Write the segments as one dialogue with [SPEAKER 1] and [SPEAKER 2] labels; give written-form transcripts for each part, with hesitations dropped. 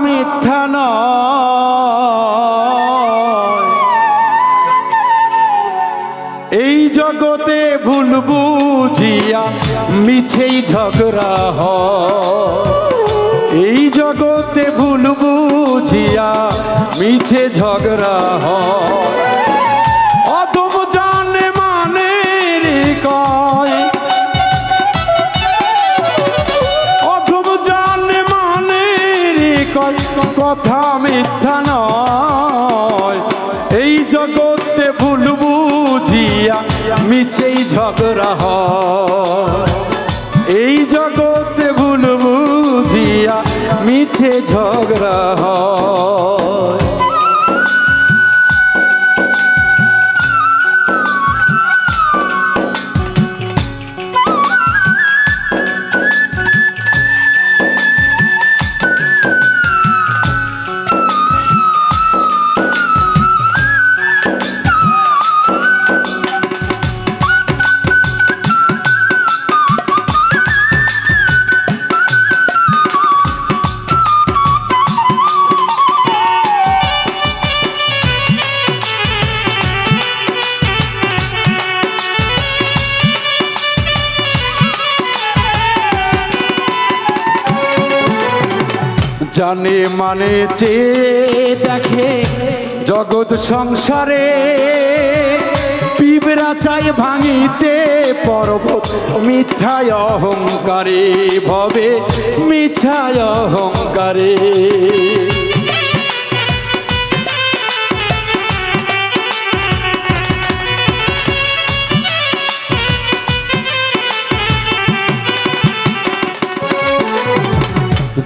[SPEAKER 1] মিথ্যা নয়, এই জগতে ভুল বুঝিয়া মিছেই ঝগড়া হয়, এই জগতে ভুল বুঝিয়া মিছে ঝগড়া হয়। অদম জানে মানে রে কয়, অদম জানে মানে রে কয়, কথা মিথ্যা নয়, এই জগতে ভুল বুঝিয়া মিছেই ঝগড়া হয়, এই জগতে ভুল বুঝিয়া মিছে ঝগড়া হয়। জানে মানে চেয়ে দেখে জগৎ সংসারে, পিঁপড়া চাই ভাঙিতে পর্বত মিথ্যায় অহংকারে, ভবে মিথ্যায় অহংকারে।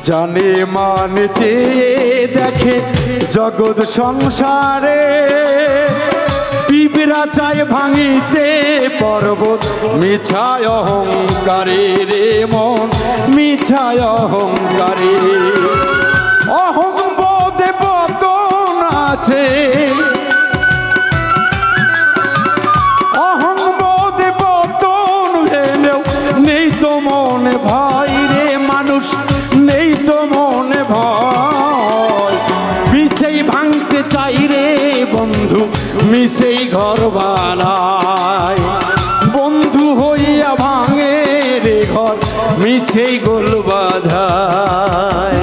[SPEAKER 1] জানে মানে চেয়ে দেখে জগৎ সংসারে, পিঁপড়া চায় ভাঙিতে পর্বত মিছায় অহংকারে রে মন, মিছায় অহংকারে। অহংবোধে পতন আছে, অহংবোধে পতন হেলেও নেই তো মনে ভাই রে মানুষ, নেই তো মনে ভয়। মিছেই ভাঙতে চাই রে বন্ধু, মিছেই ঘর বানায়, বন্ধু হইয়া ভাঙে রে ঘর, মিছেই গোল বাঁধায়।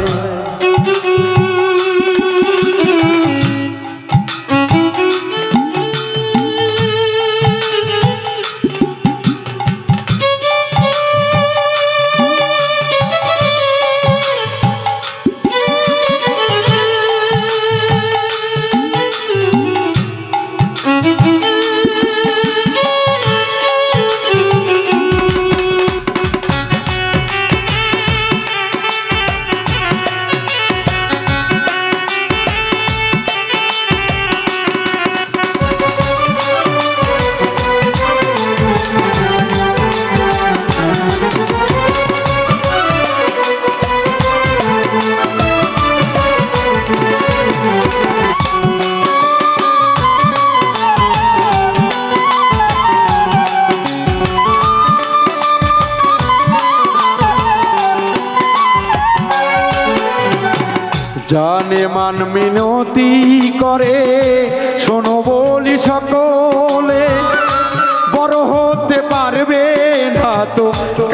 [SPEAKER 1] জানে মান মিনতি করে শোনো বলি সকলে, বড় হতে পারবে না তো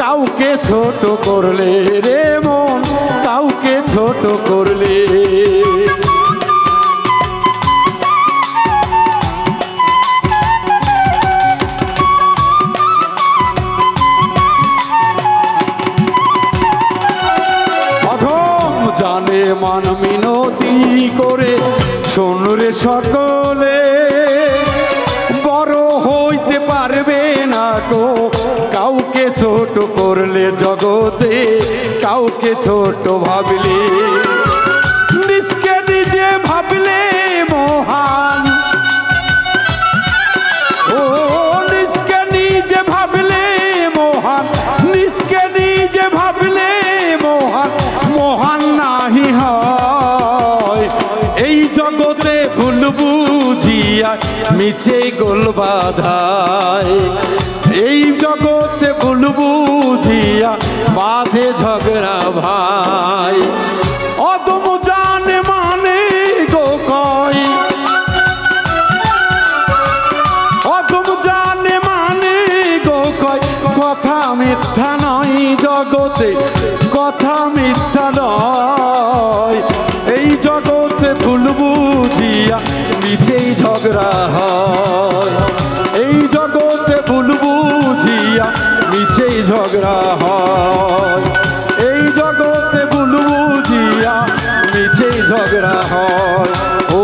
[SPEAKER 1] কাউকে ছোট করলে রে মন, কাউকে ছোট করলে। জানে মান মিনতি করে শোন রে সকলে, বড় হইতে পারবে না গো কাউকে ছোট করলে, জগতে কাউকে ছোট ভাবলে। নিজকে নিজে ভাবলে মহান, ও নিজকে নিজে ভাবলে মহান, নিজকে নিজে ভাবলে মহান, মহান নাহি হয়। এই জগতে ভুল বুঝিয়া মিছে গোল বাঁধায়, এই জগতে ভুল বুঝিয়া বাঁধে ঝগড়া ভাই। অদম জান মিথ্যা নয় জগতে, কথা মিথ্যা নয়। এই জগতে ভুল বুঝিয়া মিছেই ঝগড়া হয়। এই জগতে ভুল বুঝিয়া মিছেই ঝগড়া হয়। এই জগতে ভুল বুঝিয়া মিছেই ঝগড়া হয়। ও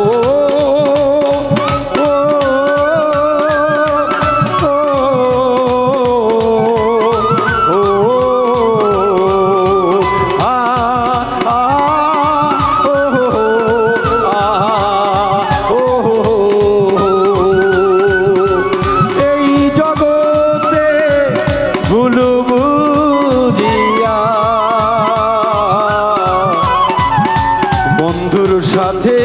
[SPEAKER 1] বন্ধুর সাথে